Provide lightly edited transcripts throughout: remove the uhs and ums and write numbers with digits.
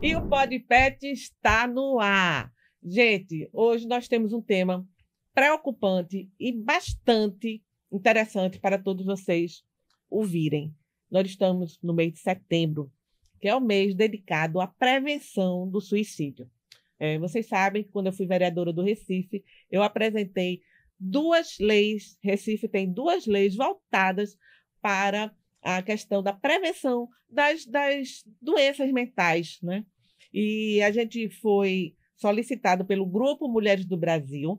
E o Podpet está no ar. Gente, hoje nós temos um tema preocupante e bastante interessante para todos vocês ouvirem. Nós estamos no mês de setembro, que é o mês dedicado à prevenção do suicídio. Vocês sabem que quando eu fui vereadora do Recife, eu apresentei duas leis. Recife tem duas leis voltadas para a questão da prevenção das doenças mentais, né? E a gente foi solicitado pelo Grupo Mulheres do Brasil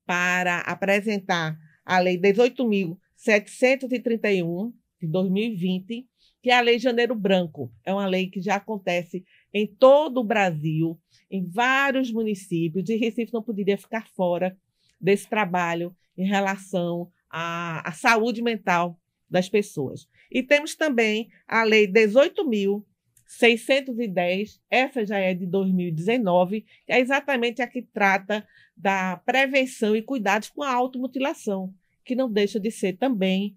para apresentar a Lei 18.731, de 2020, que é a Lei Janeiro Branco. É uma lei que já acontece em todo o Brasil, em vários municípios, e Recife não poderia ficar fora desse trabalho em relação à saúde mental das pessoas. E temos também a Lei 18.610, essa já é de 2019, que é exatamente a que trata da prevenção e cuidados com a automutilação, que não deixa de ser também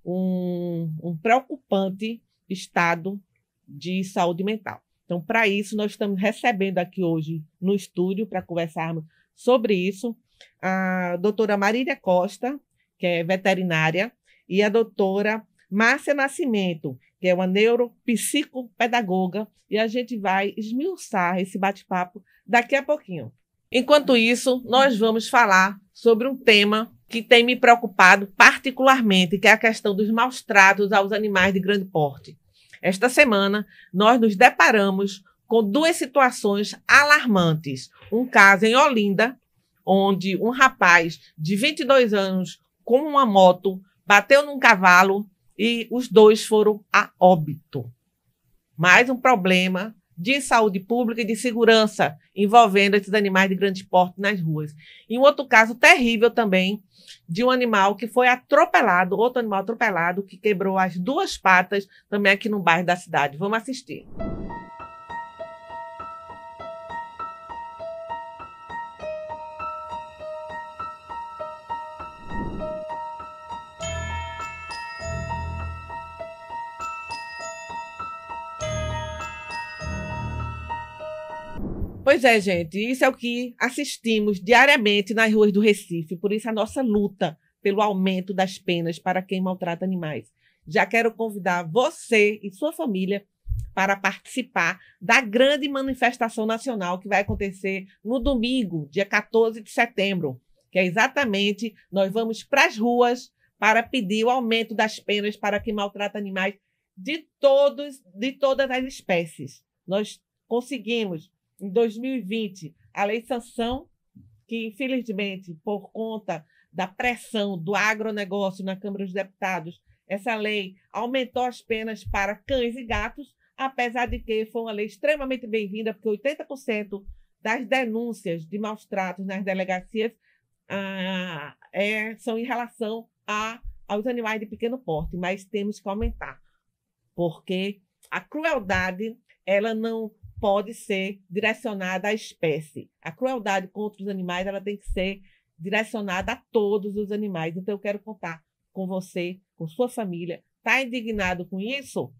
um preocupante estado de saúde mental. Então, para isso, nós estamos recebendo aqui hoje no estúdio, para conversarmos sobre isso, a doutora Marília Costa, que é veterinária, e a doutora Márcia Nascimento, que é uma neuropsicopedagoga, e a gente vai esmiuçar esse bate-papo daqui a pouquinho. Enquanto isso, nós vamos falar sobre um tema que tem me preocupado particularmente, que é a questão dos maus tratos aos animais de grande porte. Esta semana, nós nos deparamos com duas situações alarmantes. Um caso em Olinda, onde um rapaz de 22 anos com uma moto bateu num cavalo e os dois foram a óbito. Mais um problema de saúde pública e de segurança envolvendo esses animais de grande porte nas ruas. E um outro caso terrível também de um animal que foi atropelado, outro animal atropelado, que quebrou as duas patas também aqui no bairro da cidade. Vamos assistir. Pois é, gente, isso é o que assistimos diariamente nas ruas do Recife, por isso a nossa luta pelo aumento das penas para quem maltrata animais. Já quero convidar você e sua família para participar da grande manifestação nacional que vai acontecer no domingo, dia 14 de setembro, que é exatamente, nós vamos para as ruas para pedir o aumento das penas para quem maltrata animais de todas as espécies. Nós conseguimos em 2020, a Lei Sanção, que infelizmente, por conta da pressão do agronegócio na Câmara dos Deputados, essa lei aumentou as penas para cães e gatos, apesar de que foi uma lei extremamente bem-vinda, porque 80% das denúncias de maus tratos nas delegacias são em relação aos animais de pequeno porte, mas temos que aumentar, porque a crueldade ela não pode ser direcionada à espécie. A crueldade contra os animais ela tem que ser direcionada a todos os animais. Então, eu quero contar com você, com sua família. Está indignado com isso?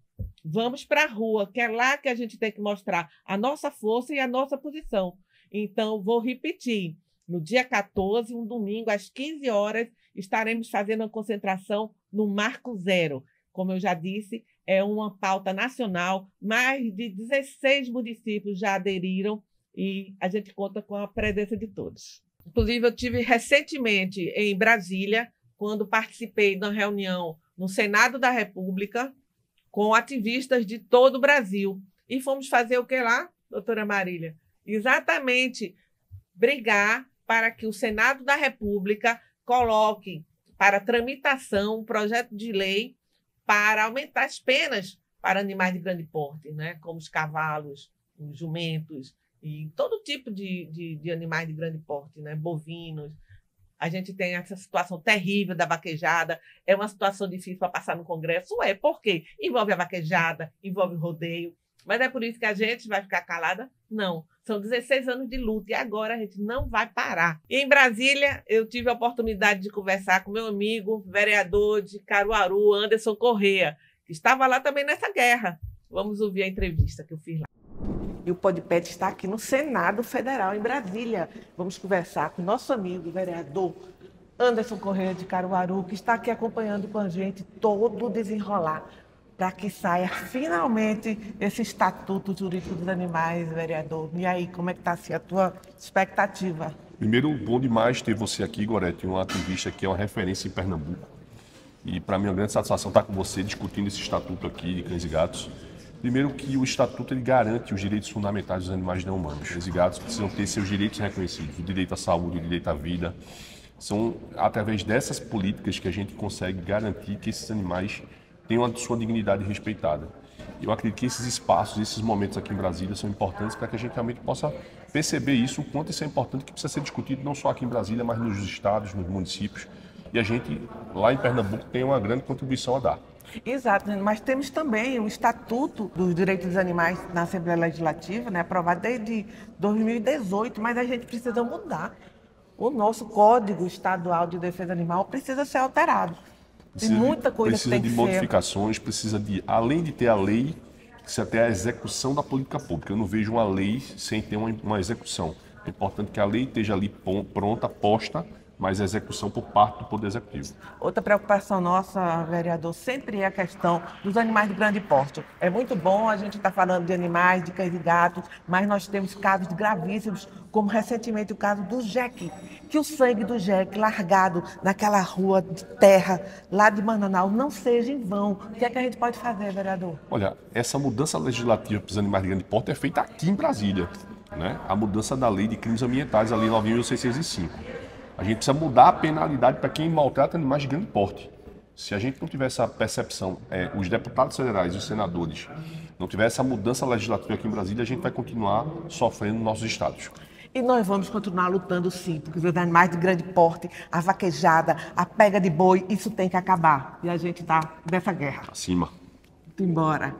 Vamos para a rua, que é lá que a gente tem que mostrar a nossa força e a nossa posição. Então, vou repetir. No dia 14, um domingo, às 15 horas, estaremos fazendo uma concentração no Marco Zero. Como eu já disse, é uma pauta nacional, mais de 16 municípios já aderiram e a gente conta com a presença de todos. Inclusive, eu tive recentemente em Brasília, quando participei de uma reunião no Senado da República com ativistas de todo o Brasil. E fomos fazer o que lá, doutora Marília? Exatamente, brigar para que o Senado da República coloque para tramitação um projeto de lei para aumentar as penas para animais de grande porte, né? Como os cavalos, os jumentos e todo tipo de animais de grande porte, né? Bovinos. A gente tem essa situação terrível da vaquejada. É uma situação difícil para passar no Congresso. Por quê? Envolve a vaquejada, envolve o rodeio. Mas é por isso que a gente vai ficar calada? Não. São 16 anos de luta e agora a gente não vai parar. E em Brasília, eu tive a oportunidade de conversar com meu amigo, vereador de Caruaru, Anderson Corrêa, que estava lá também nessa guerra. Vamos ouvir a entrevista que eu fiz lá. E o PodPet está aqui no Senado Federal, em Brasília. Vamos conversar com o nosso amigo, o vereador Anderson Correia de Caruaru, que está aqui acompanhando com a gente todo o desenrolar, para que saia finalmente esse Estatuto Jurídico dos Animais, vereador. E aí, como é que está assim, a tua expectativa? Primeiro, bom demais ter você aqui, Gorete, um ativista que é uma referência em Pernambuco. E para mim é uma grande satisfação estar com você discutindo esse estatuto aqui de cães e gatos. Primeiro que o estatuto ele garante os direitos fundamentais dos animais não humanos. Cães e gatos precisam ter seus direitos reconhecidos, o direito à saúde, o direito à vida. São através dessas políticas que a gente consegue garantir que esses animais tenham a sua dignidade respeitada. Eu acredito que esses espaços, esses momentos aqui em Brasília são importantes para que a gente realmente possa perceber isso, o quanto isso é importante, que precisa ser discutido não só aqui em Brasília, mas nos estados, nos municípios. E a gente, lá em Pernambuco, tem uma grande contribuição a dar. Exato, mas temos também o Estatuto dos Direitos dos Animais na Assembleia Legislativa, né, aprovado desde 2018, mas a gente precisa mudar. O nosso Código Estadual de Defesa Animal precisa ser alterado. Tem muita coisa que tem que ser. Precisa de modificações, precisa de, além de ter a lei, precisa ter a execução da política pública. Eu não vejo uma lei sem ter uma execução. É importante que a lei esteja ali pronta, posta, mas a execução por parte do Poder Executivo. Outra preocupação nossa, vereador, sempre é a questão dos animais de grande porte. É muito bom a gente estar falando de animais, de cães e gatos, mas nós temos casos gravíssimos, como recentemente o caso do Jack, que o sangue do Jack largado naquela rua de terra lá de Manaus não seja em vão. O que é que a gente pode fazer, vereador? Olha, essa mudança legislativa para os animais de grande porte é feita aqui em Brasília, né? A mudança da lei de crimes ambientais, a lei 9.605. A gente precisa mudar a penalidade para quem maltrata animais de grande porte. Se a gente não tiver essa percepção, os deputados federais e os senadores não tiver essa mudança legislativa aqui em Brasília, a gente vai continuar sofrendo nos nossos estados. E nós vamos continuar lutando sim, porque os animais de grande porte, a vaquejada, a pega de boi, isso tem que acabar. E a gente está nessa guerra. Acima. Embora.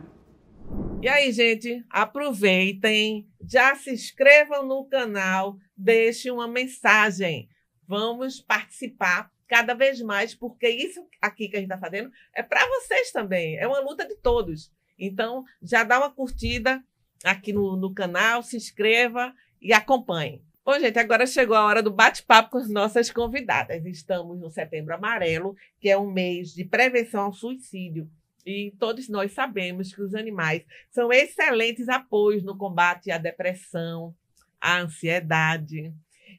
E aí, gente, aproveitem, já se inscrevam no canal, deixem uma mensagem. Vamos participar cada vez mais, porque isso aqui que a gente está fazendo é para vocês também. É uma luta de todos. Então, já dá uma curtida aqui no canal, se inscreva e acompanhe. Bom, gente, agora chegou a hora do bate-papo com as nossas convidadas. Estamos no Setembro Amarelo, que é um mês de prevenção ao suicídio. E todos nós sabemos que os animais são excelentes apoios no combate à depressão, à ansiedade.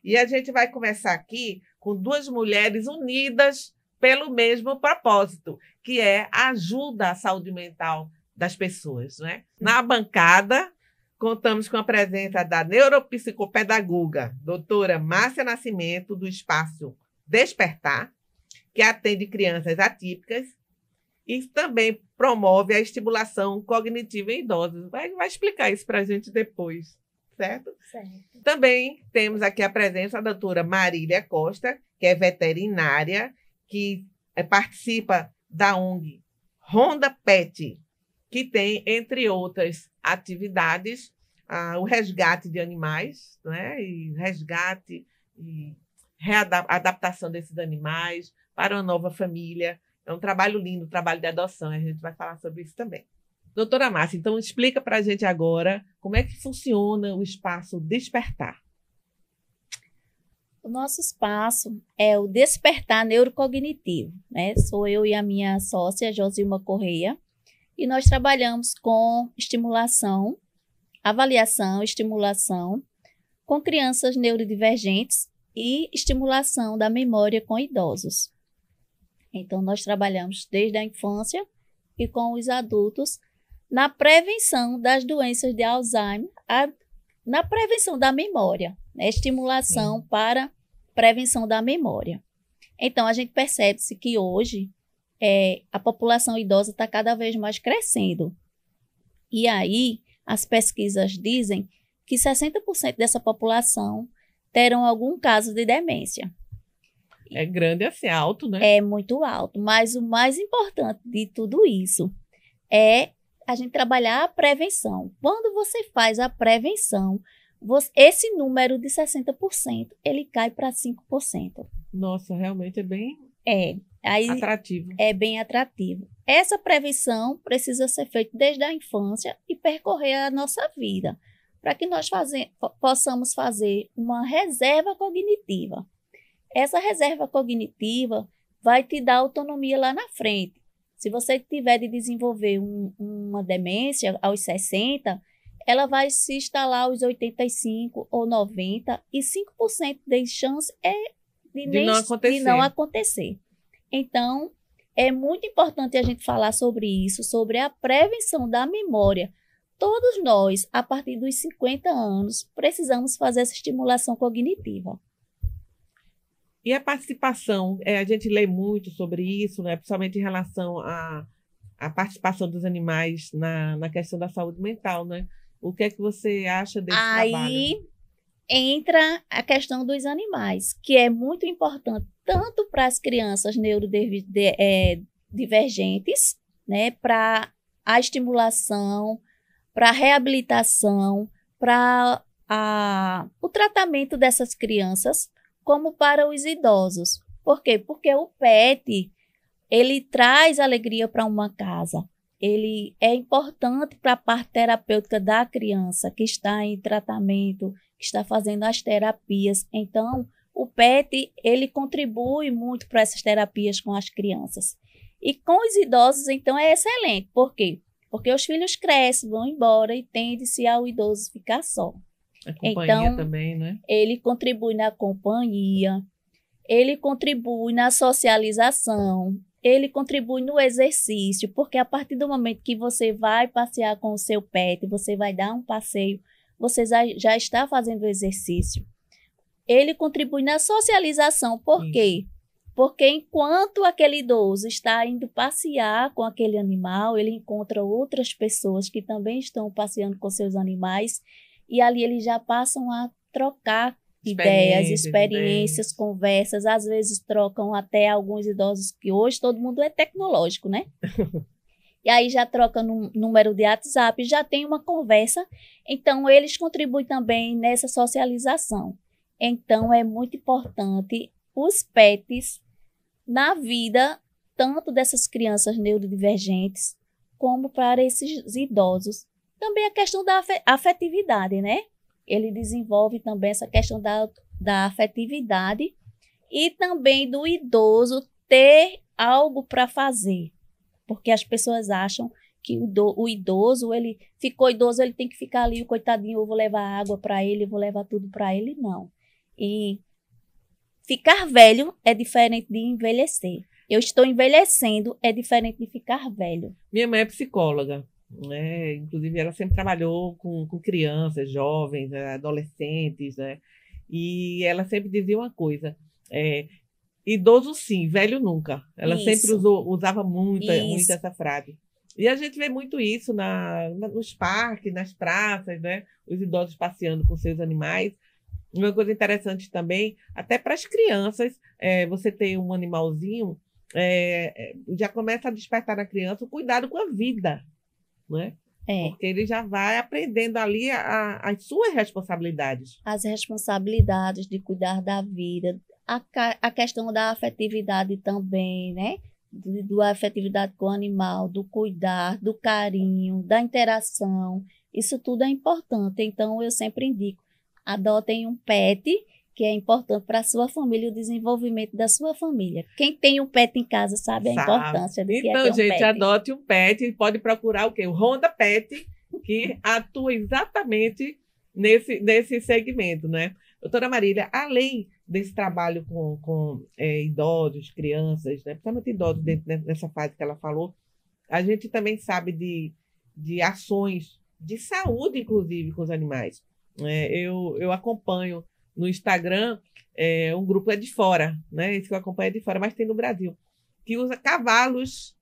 E a gente vai conversar aqui com duas mulheres unidas pelo mesmo propósito, que é a ajuda à saúde mental das pessoas, né? Na bancada, contamos com a presença da neuropsicopedagoga, doutora Márcia Nascimento, do Espaço Despertar, que atende crianças atípicas e também promove a estimulação cognitiva em idosos. Vai explicar isso para a gente depois. Certo? Certo. Também temos aqui a presença da doutora Marília Costa, que é veterinária, que participa da ONG Ronda Pet, que tem, entre outras atividades, o resgate de animais, né? E resgate e adaptação desses animais para uma nova família. É um trabalho lindo, um trabalho de adoção, a gente vai falar sobre isso também. Doutora Márcia, então explica para a gente agora como é que funciona o Espaço Despertar. O nosso espaço é o Despertar Neurocognitivo, né? Sou eu e a minha sócia, Josilma Correia, e nós trabalhamos com estimulação, avaliação, estimulação com crianças neurodivergentes e estimulação da memória com idosos. Então, nós trabalhamos desde a infância e com os adultos na prevenção das doenças de Alzheimer, na prevenção da memória, né? Estimulação para prevenção da memória. Então, a gente percebe-se que hoje a população idosa está cada vez mais crescendo. E aí, as pesquisas dizem que 60% dessa população terão algum caso de demência. É grande assim, alto, né? É muito alto, mas o mais importante de tudo isso é a gente trabalhar a prevenção. Quando você faz a prevenção, esse número de 60%, ele cai para 5%. Nossa, realmente é bem atrativo. É bem atrativo. Essa prevenção precisa ser feita desde a infância e percorrer a nossa vida. para que nós possamos fazer uma reserva cognitiva. Essa reserva cognitiva vai te dar autonomia lá na frente. Se você tiver de desenvolver uma demência aos 60, ela vai se instalar aos 85 ou 90 e 5% de chance de não acontecer. Então, é muito importante a gente falar sobre isso, sobre a prevenção da memória. Todos nós, a partir dos 50 anos, precisamos fazer essa estimulação cognitiva. E a participação, a gente lê muito sobre isso, né? Principalmente em relação à participação dos animais na questão da saúde mental, né? O que é que você acha desse trabalho? Aí entra a questão dos animais, que é muito importante tanto para as crianças neurodivergentes, né? Para a estimulação, para a reabilitação, para o tratamento dessas crianças, como para os idosos. Por quê? Porque o pet, ele traz alegria para uma casa. Ele é importante para a parte terapêutica da criança que está em tratamento, que está fazendo as terapias. Então, o pet, ele contribui muito para essas terapias com as crianças. E com os idosos, então, é excelente. Por quê? Porque os filhos crescem, vão embora e tende-se ao idoso ficar só. A companhia também, né? Ele contribui na companhia, ele contribui na socialização, ele contribui no exercício, porque a partir do momento que você vai passear com o seu pet, você vai dar um passeio, você já está fazendo exercício. Ele contribui na socialização, por quê? Porque enquanto aquele idoso está indo passear com aquele animal, ele encontra outras pessoas que também estão passeando com seus animais, e ali eles já passam a trocar experiências, conversas, às vezes trocam até alguns idosos, que hoje todo mundo é tecnológico, né? E aí já troca no número de WhatsApp, já tem uma conversa, então eles contribuem também nessa socialização. Então é muito importante os pets na vida, tanto dessas crianças neurodivergentes, como para esses idosos. Também a questão da afetividade, né? Ele desenvolve também essa questão da afetividade e também do idoso ter algo para fazer. Porque as pessoas acham que o idoso, ele ficou idoso, ele tem que ficar ali, o coitadinho, eu vou levar água para ele, eu vou levar tudo para ele. Não. E ficar velho é diferente de envelhecer. Eu estou envelhecendo é diferente de ficar velho. Minha mãe é psicóloga. Né? Inclusive, ela sempre trabalhou com crianças, jovens, adolescentes, né? E ela sempre dizia uma coisa: idoso sim, velho nunca. Ela sempre usava muito essa frase. E a gente vê muito isso nos parques, nas praças, né? Os idosos passeando com seus animais. Uma coisa interessante também, até para as crianças, você ter um animalzinho, já começa a despertar na criança o cuidado com a vida. Né? Porque ele já vai aprendendo ali as suas responsabilidades. As responsabilidades de cuidar da vida, a questão da afetividade também, né? Da afetividade com o animal, do cuidar, do carinho, da interação. Isso tudo é importante. Então, eu sempre indico, adotem um pet, que é importante para a sua família, o desenvolvimento da sua família. Quem tem um pet em casa sabe a importância do que é ter um pet. Então, gente, adote um pet e pode procurar o quê? O Honda Pet, que atua exatamente nesse segmento, né? Doutora Marília, além desse trabalho com idosos, crianças, né? Principalmente idosos nessa fase que ela falou, a gente também sabe de ações de saúde, inclusive, com os animais. Eu acompanho no Instagram, um grupo de fora, né? Esse que eu acompanho é de fora, mas tem no Brasil, que usa cavalos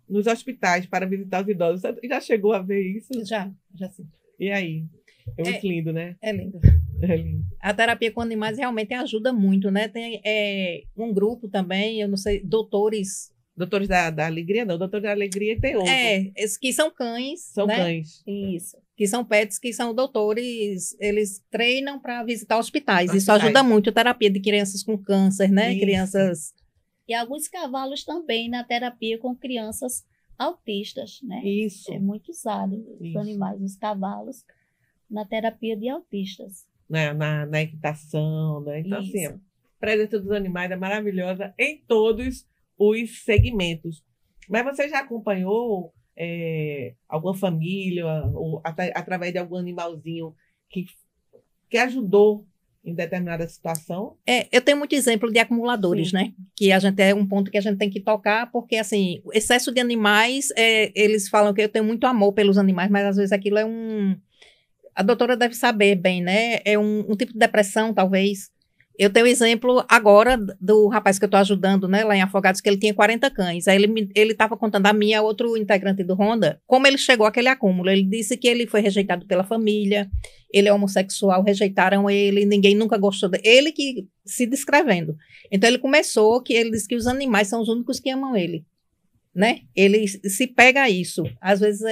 nos hospitais para visitar os idosos. Você já chegou a ver isso? Já sim. E aí? É muito lindo, né? É lindo. É lindo. A terapia com animais realmente ajuda muito, né? Tem um grupo também, eu não sei, doutores da Alegria, não. Doutores da Alegria tem outro. Que são cães. São né? cães. Isso. Que são pets, que são doutores, eles treinam para visitar hospitais. Isso ajuda muito a terapia de crianças com câncer, né? Isso. Crianças... E alguns cavalos também na terapia com crianças autistas, né? Isso. É muito usado os animais, os cavalos, na terapia de autistas. Na equitação, né? Então, assim, Isso. a presença dos animais é maravilhosa em todos os segmentos. Mas você já acompanhou alguma família, ou através de algum animalzinho que ajudou em determinada situação? Eu tenho muito exemplo de acumuladores, Sim. né? Que a gente é um ponto que a gente tem que tocar, porque, assim, o excesso de animais, eles falam que eu tenho muito amor pelos animais, mas às vezes aquilo é a doutora deve saber bem, né? É um tipo de depressão, talvez. Eu tenho exemplo agora do rapaz que eu estou ajudando, né, lá em Afogados, que ele tinha 40 cães. Aí ele estava contando a mim, a outro integrante do Ronda, como ele chegou àquele acúmulo. Ele disse que ele foi rejeitado pela família, ele é homossexual, rejeitaram ele, ninguém nunca gostou dele. Ele que se descrevendo. Então ele começou ele disse que os animais são os únicos que amam ele, né? Ele se pega a isso. Às vezes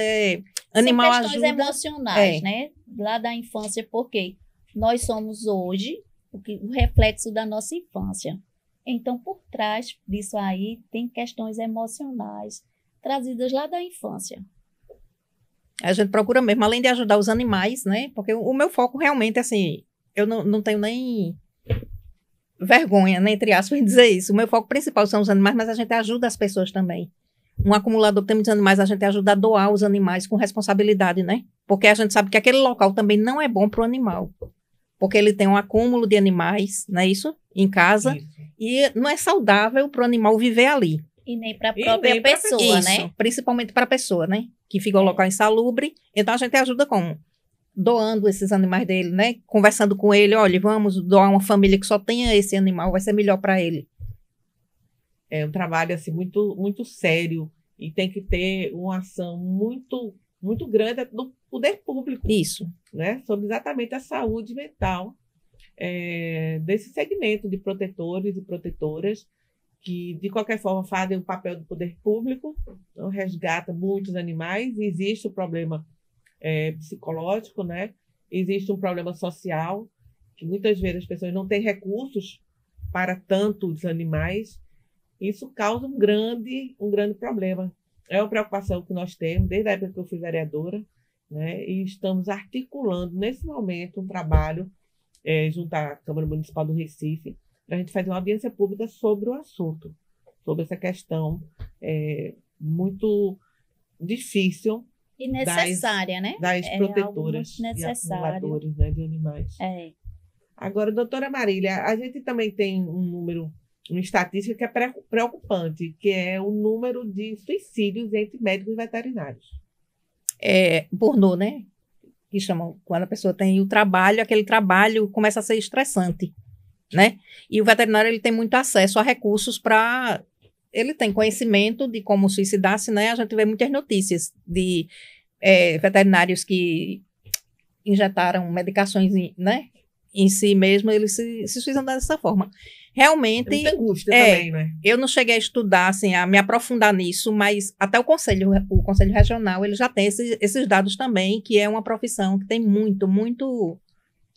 animal São questões ajuda. emocionais, né? Lá da infância, porque nós somos hoje o reflexo da nossa infância. Então, por trás disso aí, tem questões emocionais trazidas lá da infância. A gente procura mesmo, além de ajudar os animais, né? Porque o meu foco realmente, assim, eu não tenho nem vergonha, né, entre aspas, em dizer isso. O meu foco principal são os animais, mas a gente ajuda as pessoas também. Um acumulador que tem muitos animais, a gente ajuda a doar os animais com responsabilidade, né? Porque a gente sabe que aquele local também não é bom para o animal. Porque ele tem um acúmulo de animais, não é isso? Em casa. Isso. E não é saudável para o animal viver ali. E nem para a E própria nem pra pessoa, Isso, né? principalmente para a pessoa, né? Que fica o local insalubre. Então, a gente ajuda como? Doando esses animais dele, né? Conversando com ele, olha, vamos doar uma família que só tenha esse animal, vai ser melhor para ele. É um trabalho assim, muito, muito sério e tem que ter uma ação muito, muito grande do poder público, Isso. né? Sobre exatamente a saúde mental desse segmento de protetores e protetoras que, de qualquer forma, fazem o papel do poder público, então, resgata muitos animais. Existe o problema psicológico, né? Existe um problema social, que muitas vezes as pessoas não têm recursos para tantos animais. Isso causa um grande problema. É uma preocupação que nós temos desde a época que eu fui vereadora, né? E estamos articulando, nesse momento, um trabalho junto à Câmara Municipal do Recife, para a gente fazer uma audiência pública sobre o assunto, sobre essa questão muito difícil E necessária, né? das É algo protetoras muito e necessário. acumuladores, né, de animais. Agora, doutora Marília, a gente também tem uma estatística que é preocupante, que é o número de suicídios entre médicos e veterinários. Burnout, né? Que chamam, quando a pessoa tem o trabalho, aquele trabalho começa a ser estressante, né? E o veterinário, ele tem muito acesso a recursos para... Ele tem conhecimento de como suicidar-se, né? A gente vê muitas notícias de veterinários que injetaram medicações, né? Em si mesmo, eles se suicidam dessa forma. Realmente, Muita angústia também, né? eu não cheguei a estudar, assim, a me aprofundar nisso, mas até o Conselho Regional, ele já tem esses dados também, que é uma profissão que tem muito,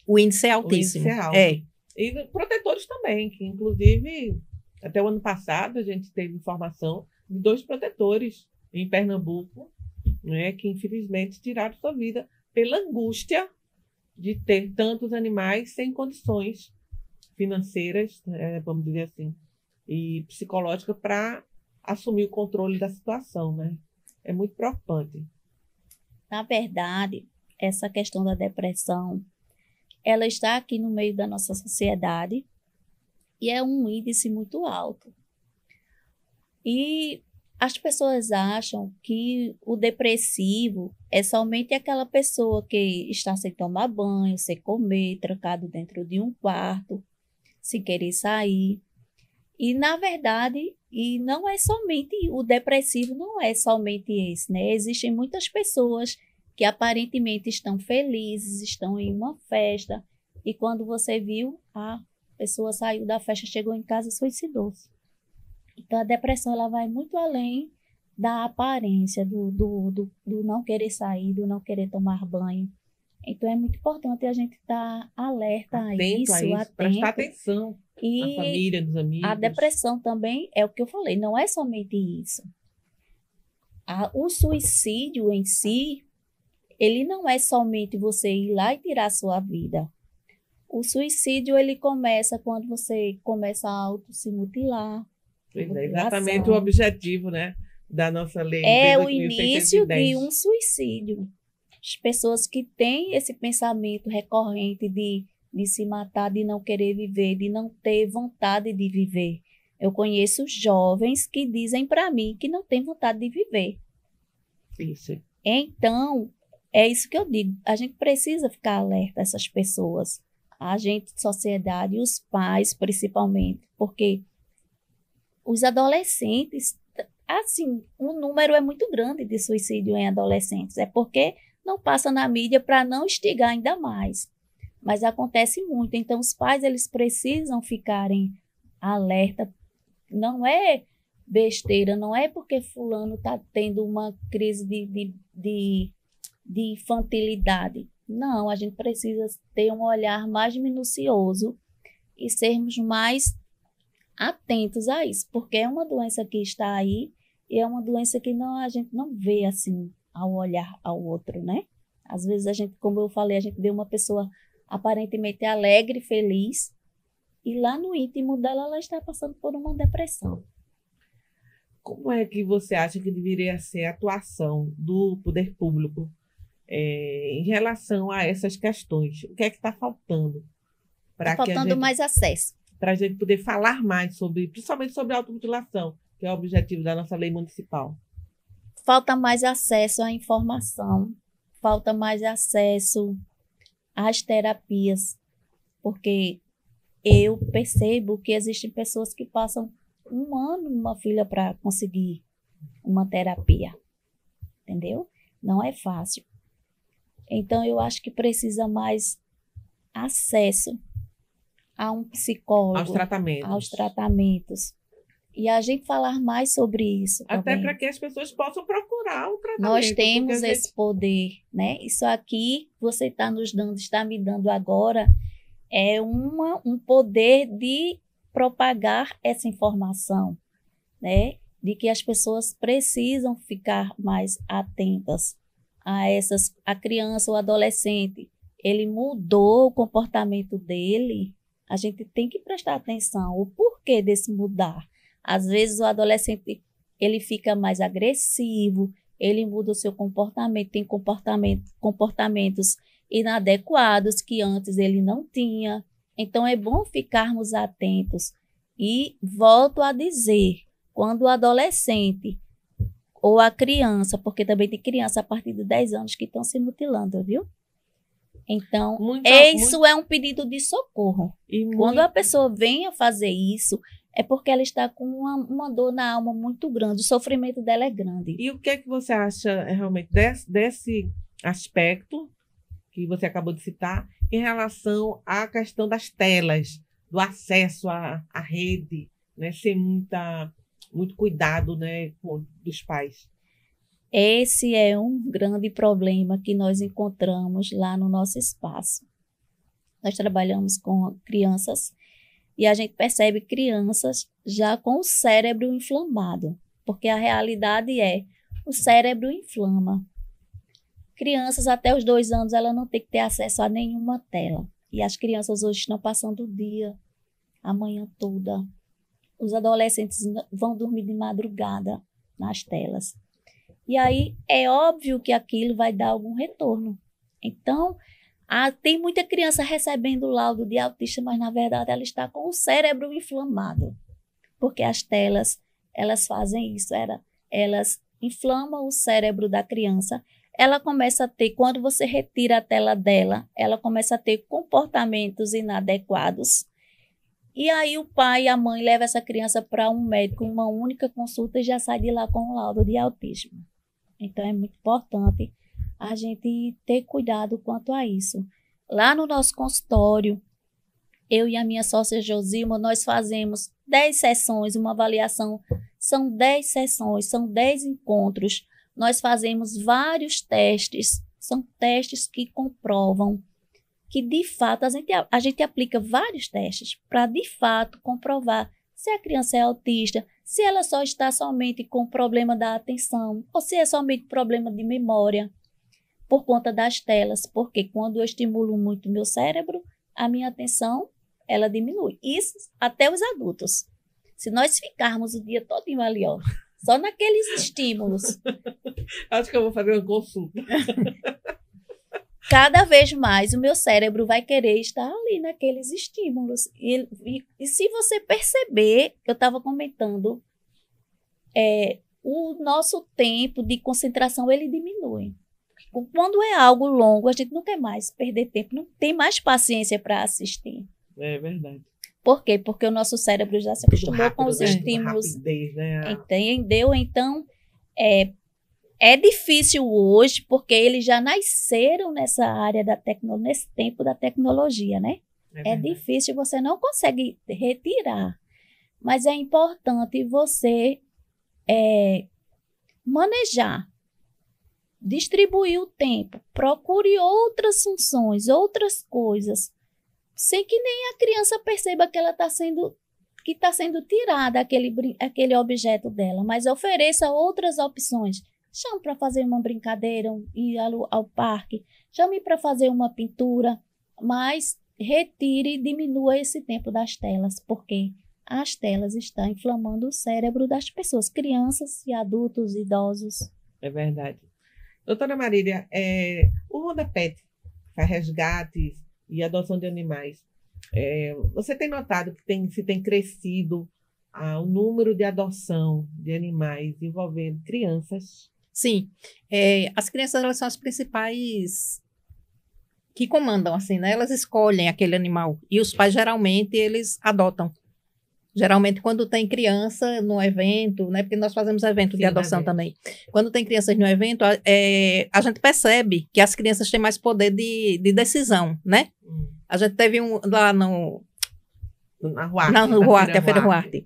o índice é altíssimo. O índice é alto. E protetores também, que inclusive, até o ano passado, a gente teve informação de 2 protetores em Pernambuco, né, que infelizmente tiraram sua vida pela angústia de ter tantos animais sem condições financeiras, vamos dizer assim, e psicológicas para assumir o controle da situação, né? É muito preocupante. Na verdade, essa questão da depressão, ela está aqui no meio da nossa sociedade e é um índice muito alto. E as pessoas acham que o depressivo é somente aquela pessoa que está sem tomar banho, sem comer, trancado dentro de um quarto, sem querer sair. E, na verdade, não é somente o depressivo, não é somente esse, né? Existem muitas pessoas que aparentemente estão felizes, estão em uma festa, e quando você viu, a pessoa saiu da festa, chegou em casa e suicidou-se. Então, a depressão ela vai muito além da aparência, do não querer sair, do não querer tomar banho. Então, é muito importante a gente estar alerta a isso, prestar atenção à família, dos amigos. A depressão também é o que eu falei, não é somente isso. O suicídio em si, ele não é somente você ir lá e tirar a sua vida. O suicídio, ele começa quando você começa a se mutilar. Pois é exatamente o objetivo, né, da nossa lei. É o início de um suicídio. As pessoas que têm esse pensamento recorrente de se matar, de não querer viver, de não ter vontade de viver. Eu conheço jovens que dizem para mim que não têm vontade de viver. Isso. Então, é isso que eu digo. A gente precisa ficar alerta a essas pessoas. A gente, sociedade, e os pais, principalmente. Porque os adolescentes, assim, o número é muito grande de suicídio em adolescentes. É porque não passa na mídia para não instigar ainda mais. Mas acontece muito. Então, os pais, eles precisam ficarem alerta. Não é besteira, não é porque fulano está tendo uma crise de infantilidade. Não, a gente precisa ter um olhar mais minucioso e sermos mais atentos a isso, porque é uma doença que está aí e é uma doença que a gente não vê assim ao olhar ao outro, né? Às vezes a gente, como eu falei, a gente vê uma pessoa aparentemente alegre, feliz, e lá no íntimo dela ela está passando por uma depressão. Como é que você acha que deveria ser a atuação do poder público em relação a essas questões? O que é que está faltando? Está faltando mais acesso. Para a gente poder falar mais sobre, principalmente sobre a automutilação, que é o objetivo da nossa lei municipal. Falta mais acesso à informação, falta mais acesso às terapias, porque eu percebo que existem pessoas que passam 1 ano numa fila para conseguir uma terapia, entendeu? Não é fácil. Então, eu acho que precisa mais acesso a um psicólogo. Aos tratamentos. E a gente falar mais sobre isso até também. Para que as pessoas possam procurar o tratamento. Nós temos esse poder, né? Isso aqui você está me dando agora é um poder de propagar essa informação, né? De que as pessoas precisam ficar mais atentas a criança ou adolescente. Ele mudou o comportamento dele, a gente tem que prestar atenção o porquê desse mudar. Às vezes o adolescente ele fica mais agressivo, ele muda o seu comportamento, tem comportamentos inadequados que antes ele não tinha. Então é bom ficarmos atentos. E volto a dizer, quando o adolescente ou a criança, porque também tem criança a partir de 10 anos que estão se mutilando, viu? Então, isso é um pedido de socorro. Quando a pessoa vem a fazer isso, é porque ela está com uma dor na alma muito grande, o sofrimento dela é grande. E o que é que você acha realmente desse aspecto que você acabou de citar em relação à questão das telas, do acesso à rede, né, sem muito cuidado, né, dos pais? Esse é um grande problema que nós encontramos lá no nosso espaço. Nós trabalhamos com crianças e a gente percebe crianças já com o cérebro inflamado, porque a realidade é, o cérebro inflama. Crianças até os 2 anos, ela não tem que ter acesso a nenhuma tela. E as crianças hoje estão passando o dia, a manhã toda. Os adolescentes vão dormir de madrugada nas telas. E aí é óbvio que aquilo vai dar algum retorno. Então, tem muita criança recebendo laudo de autista, mas na verdade ela está com o cérebro inflamado. Porque as telas, elas fazem isso, elas inflamam o cérebro da criança. Ela começa a ter, quando você retira a tela dela, ela começa a ter comportamentos inadequados. E aí o pai e a mãe levam essa criança para um médico, uma única consulta, e já sai de lá com um laudo de autismo. Então é muito importante a gente ter cuidado quanto a isso. Lá no nosso consultório, eu e a minha sócia Josilma, nós fazemos 10 sessões, uma avaliação. São 10 sessões, são 10 encontros. Nós fazemos vários testes, são testes que comprovam que, de fato, a gente aplica vários testes para, de fato, comprovar se a criança é autista, se ela só está somente com problema da atenção, ou se é somente problema de memória. por conta das telas, porque quando eu estimulo muito o meu cérebro, a minha atenção, ela diminui. Isso até os adultos. Se nós ficarmos o dia todinho ali, ó, só naqueles estímulos, Acho que eu vou fazer uma consulta. cada vez mais o meu cérebro vai querer estar ali naqueles estímulos. E se você perceber, eu estava comentando, o nosso tempo de concentração, ele diminui. Quando é algo longo, a gente não quer mais perder tempo, não tem mais paciência para assistir. É verdade. Por quê? Porque o nosso cérebro já se acostumou com os Tudo rápido, né? estímulos. Rapidez, né? Entendeu? Então, é difícil hoje, porque eles já nasceram nessa área da tecnologia, nesse tempo da tecnologia, né? É verdade. difícil, você não consegue retirar. Mas é importante você manejar, distribuir o tempo, procure outras funções, outras coisas, sem que nem a criança perceba que ela está sendo tirada aquele objeto dela, mas ofereça outras opções. Chame para fazer uma brincadeira, ir ao parque, chame para fazer uma pintura, mas retire e diminua esse tempo das telas, porque as telas estão inflamando o cérebro das pessoas, crianças e adultos, idosos. É verdade. Doutora Marília, o Ronda Pet faz resgates e adoção de animais. Você tem notado que se tem crescido o número de adoção de animais envolvendo crianças? Sim. As crianças, elas são as principais que comandam, assim, né? Elas escolhem aquele animal. E os pais, geralmente, eles adotam. Geralmente, quando tem criança no evento, né? Porque nós fazemos evento de adoção também. Quando tem crianças no evento, a gente percebe que as crianças têm mais poder de decisão, né? A gente teve lá Na Ruarte. A Feira Ruarte.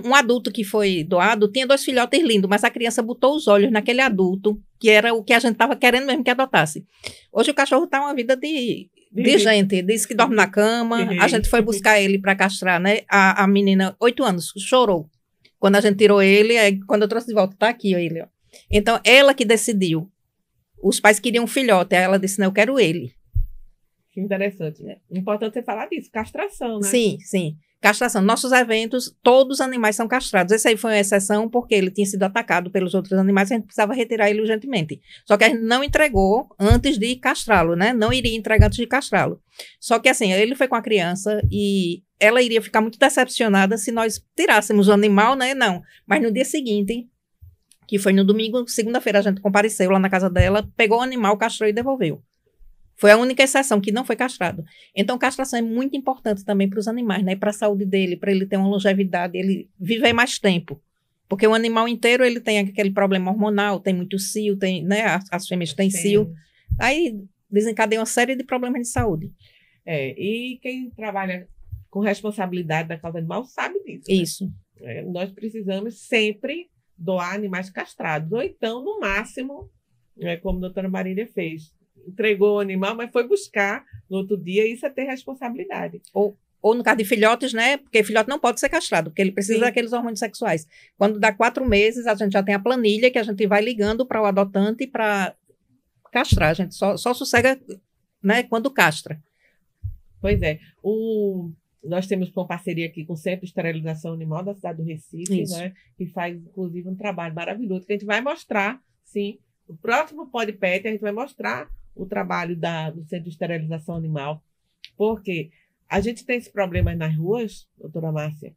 Um adulto que foi doado tinha 2 filhotes lindos, mas a criança botou os olhos naquele adulto, que era o que a gente estava querendo mesmo que adotasse. Hoje o cachorro está uma vida de gente, disse que dorme na cama. A gente foi buscar ele para castrar, né? A menina, 8 anos, chorou. Quando a gente tirou ele, quando eu trouxe de volta, tá aqui ó, ele. Ó. Então, ela que decidiu. Os pais queriam um filhote, aí ela disse, não, eu quero ele. Que interessante. Importante você falar disso, castração, né? Sim, sim. Castração. Nossos eventos, todos os animais são castrados. Esse aí foi uma exceção porque ele tinha sido atacado pelos outros animais, a gente precisava retirar ele urgentemente. Só que a gente não entregou antes de castrá-lo, né? Não iria entregar antes de castrá-lo. Só que assim, ele foi com a criança e ela iria ficar muito decepcionada se nós tirássemos o animal, né? Não. Mas no dia seguinte, que foi no domingo, segunda-feira, a gente compareceu lá na casa dela, pegou o animal, castrou e devolveu. Foi a única exceção que não foi castrado. Então, castração é muito importante também para os animais, né? Para a saúde dele, para ele ter uma longevidade, ele viver mais tempo. Porque o animal inteiro, ele tem aquele problema hormonal, tem muito cio, tem, né? As fêmeas têm cio. Aí desencadeia uma série de problemas de saúde. E quem trabalha com responsabilidade da causa animal sabe disso. Isso. Né? Nós precisamos sempre doar animais castrados. Ou então, no máximo, como a doutora Marília fez, entregou o animal, mas foi buscar no outro dia, isso é ter responsabilidade. Ou no caso de filhotes, né? Porque filhote não pode ser castrado, porque ele precisa daqueles hormônios sexuais. Quando dá 4 meses, a gente já tem a planilha que a gente vai ligando para o adotante para castrar. A gente só sossega, né, quando castra. Pois é. Nós temos uma parceria aqui com o Centro de Esterilização Animal da cidade do Recife, né, que faz, inclusive, um trabalho maravilhoso, que a gente vai mostrar, sim. No próximo PodPet, a gente vai mostrar o trabalho do Centro de Esterilização Animal, porque a gente tem esse problema nas ruas, doutora Márcia,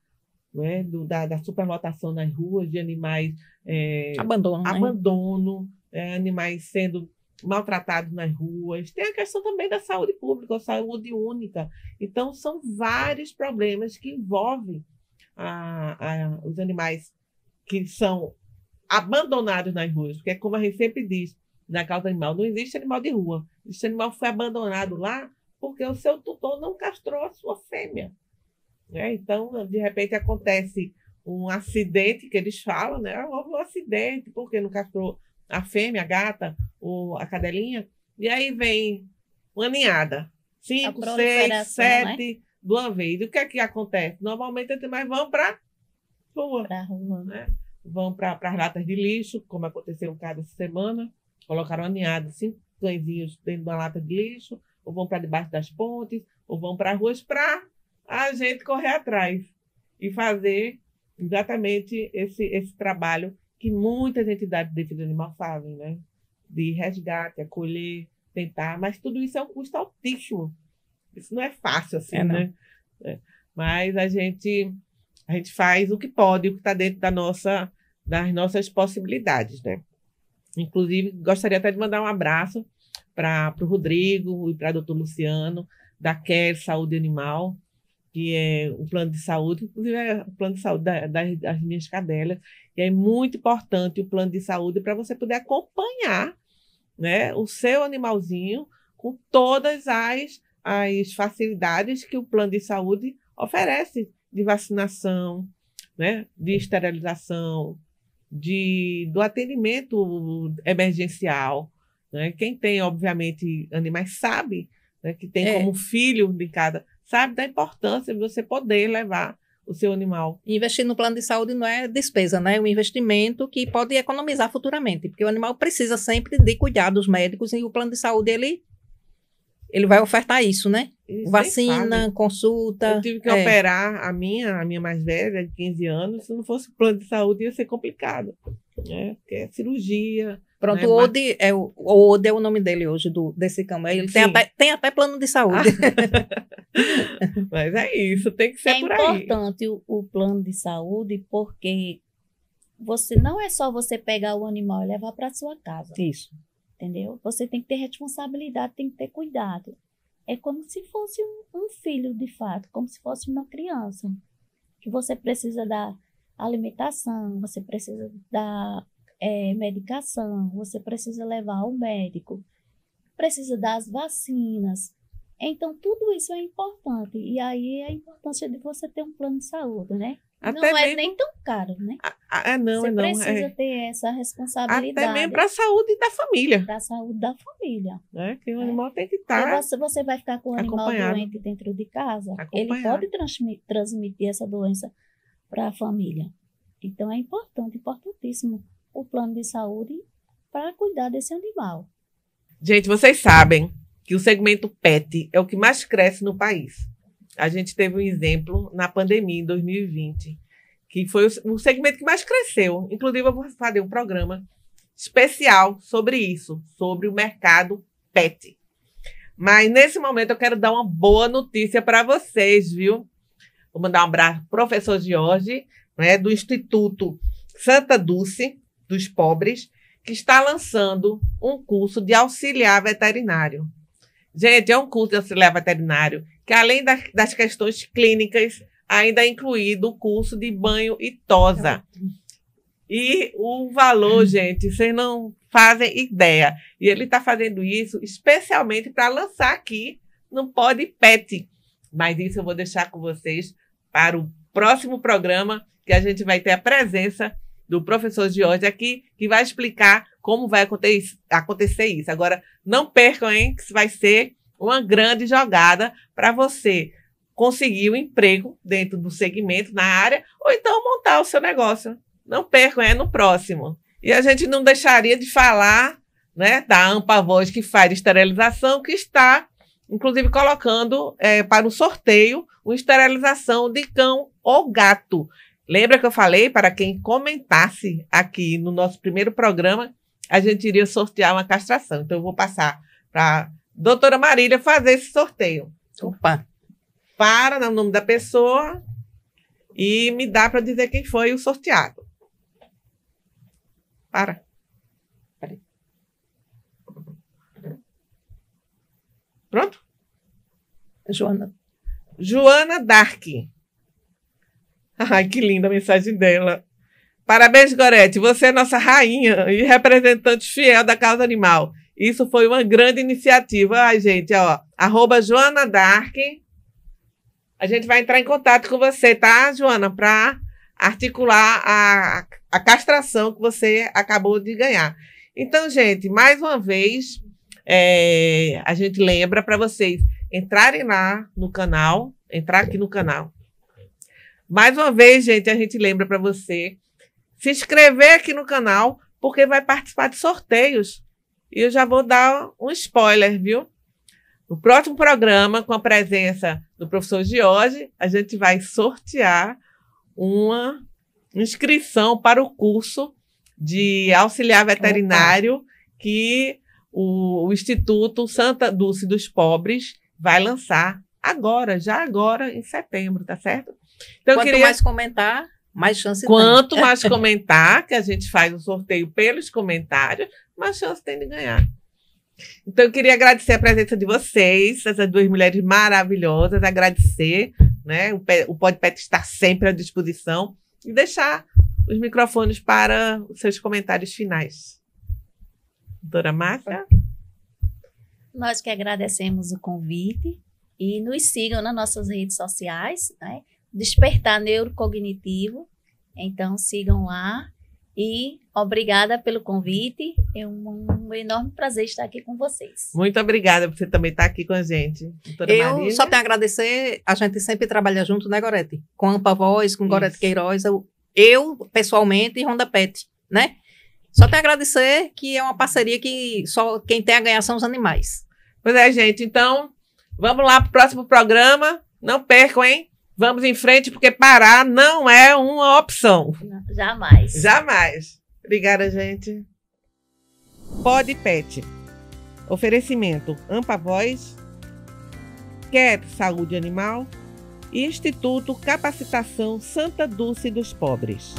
né, da superlotação nas ruas, de animais... Abandono, animais sendo maltratados nas ruas. Tem a questão também da saúde pública, a saúde única. Então, são vários problemas que envolvem os animais que são abandonados nas ruas, porque como a gente sempre diz na causa animal, não existe animal de rua. Esse animal foi abandonado lá porque o seu tutor não castrou a sua fêmea. Né? Então, de repente, acontece um acidente, que eles falam, né? Houve um acidente, porque não castrou a fêmea, a gata, ou a cadelinha, e aí vem uma ninhada, 5, 6, 7, né? De uma vez. E o que é que acontece? Normalmente, os animais vão para a rua. Né? Vão para as latas de lixo, como aconteceu um caso essa semana, colocaram uma ninhada, 5 cãezinhos dentro de uma lata de lixo, ou vão para debaixo das pontes, ou vão para ruas, para a gente correr atrás e fazer exatamente esse trabalho que muitas entidades de defesa animal fazem, né? De resgate, acolher, tentar, mas tudo isso é um custo altíssimo. Isso não é fácil assim, né? Mas a gente faz o que pode, o que está dentro das nossas possibilidades, né? Inclusive, gostaria até de mandar um abraço para o Rodrigo e para o doutor Luciano, da Care Saúde Animal, que é o plano de saúde, inclusive é o plano de saúde das minhas cadelas, e é muito importante o plano de saúde para você poder acompanhar, né, o seu animalzinho com todas as facilidades que o plano de saúde oferece, de vacinação, né, de esterilização, do atendimento emergencial, né? Quem tem, obviamente, animais sabe, né, que tem como filho de cada, sabe da importância de você poder levar o seu animal. Investir no plano de saúde não é despesa, né? É um investimento que pode economizar futuramente, porque o animal precisa sempre de cuidados médicos e o plano de saúde, ele vai ofertar isso, né? Eles Vacina, consulta. Eu tive que operar a minha mais velha, de 15 anos, se não fosse o plano de saúde ia ser complicado, né? Porque é cirurgia. Pronto, né? o Ode é o nome dele hoje, desse cão. Ele tem até plano de saúde. Mas é isso, tem que ser por aí. É importante o plano de saúde, porque não é só você pegar o animal e levar para sua casa. Isso. Entendeu? Você tem que ter responsabilidade, tem que ter cuidado. É como se fosse um filho, de fato, como se fosse uma criança. Que você precisa dar alimentação, você precisa dar medicação, você precisa levar ao médico, precisa dar as vacinas. Então, tudo isso é importante. E aí é a importância de você ter um plano de saúde, né? Não é nem tão caro, né? Você precisa ter essa responsabilidade. Até mesmo para a saúde da família. Para a saúde da família. Né? Que o animal tem que estar. Você vai ficar com o animal doente dentro de casa, ele pode transmitir essa doença para a família. Então, é importantíssimo o plano de saúde para cuidar desse animal. Gente, vocês sabem que o segmento PET é o que mais cresce no país. A gente teve um exemplo na pandemia, em 2020, que foi o segmento que mais cresceu. Inclusive, eu vou fazer um programa especial sobre isso, sobre o mercado PET. Mas, nesse momento, eu quero dar uma boa notícia para vocês, viu? Vou mandar um abraço para o professor Jorge, né, do Instituto Santa Dulce, dos Pobres, que está lançando um curso de auxiliar veterinário. Gente, é um curso de auxiliar veterinário que, além das questões clínicas, ainda é incluído o curso de banho e tosa. E o valor, gente, vocês não fazem ideia. E ele está fazendo isso especialmente para lançar aqui no Pod Pet. Mas isso eu vou deixar com vocês para o próximo programa, que a gente vai ter a presença do professor Jorge aqui, que vai explicar como vai acontecer isso. Agora, não percam, hein, que isso vai ser uma grande jogada para você conseguir um emprego dentro do segmento, na área, ou então montar o seu negócio. Não percam, é no próximo. E a gente não deixaria de falar, né, da Ampavoz, que faz esterilização, que está, inclusive, colocando para o sorteio uma esterilização de cão ou gato. Lembra que eu falei, para quem comentasse aqui no nosso primeiro programa, a gente iria sortear uma castração. Então, eu vou passar para a doutora Marília fazer esse sorteio. Opa! Para o nome da pessoa e me dá para dizer quem foi o sorteado. Para. Peraí. Pronto? Joana Dark. Ai, que linda a mensagem dela. Parabéns, Gorete. Você é nossa rainha e representante fiel da causa animal. Isso foi uma grande iniciativa. Ai, gente, ó. @JoanaDark. A gente vai entrar em contato com você, tá, Joana? Para articular a castração que você acabou de ganhar. Então, gente, mais uma vez, a gente lembra para vocês entrarem lá no canal, entrar aqui no canal. Mais uma vez, gente, a gente lembra para você se inscrever aqui no canal, porque vai participar de sorteios E eu já vou dar um spoiler, viu? No próximo programa, com a presença do professor Jorge, a gente vai sortear uma inscrição para o curso de auxiliar veterinário que o Instituto Santa Dulce dos Pobres vai lançar agora, já agora, em setembro, tá certo? Então, Quanto mais comentar, mais chance Quanto tem. mais comentar, que a gente faz o sorteio pelos comentários, mais chance tem de ganhar. Então, eu queria agradecer a presença de vocês, essas duas mulheres maravilhosas, agradecer, né? O PodPet está sempre à disposição e deixar os microfones para os seus comentários finais. Doutora Márcia? Nós que agradecemos o convite e nos sigam nas nossas redes sociais, né? Despertar Neurocognitivo. Então, sigam lá. E obrigada pelo convite. É um enorme prazer estar aqui com vocês. Muito obrigada por você também estar aqui com a gente. Doutora Marília? Só tenho a agradecer. A gente sempre trabalha junto, né, Gorete? Com Ampa Voz, com Gorete Queiroz. Eu, pessoalmente, e Ronda Pet, né? Só tenho a agradecer que é uma parceria que só quem tem a ganhar são os animais. Pois é, gente. Então, vamos lá para o próximo programa. Não percam, hein? Vamos em frente, porque parar não é uma opção. Não, jamais. Jamais. Obrigada, gente. PodPet. Oferecimento Ampa Voz, Quer Saúde Animal e Instituto Capacitação Santa Dulce dos Pobres.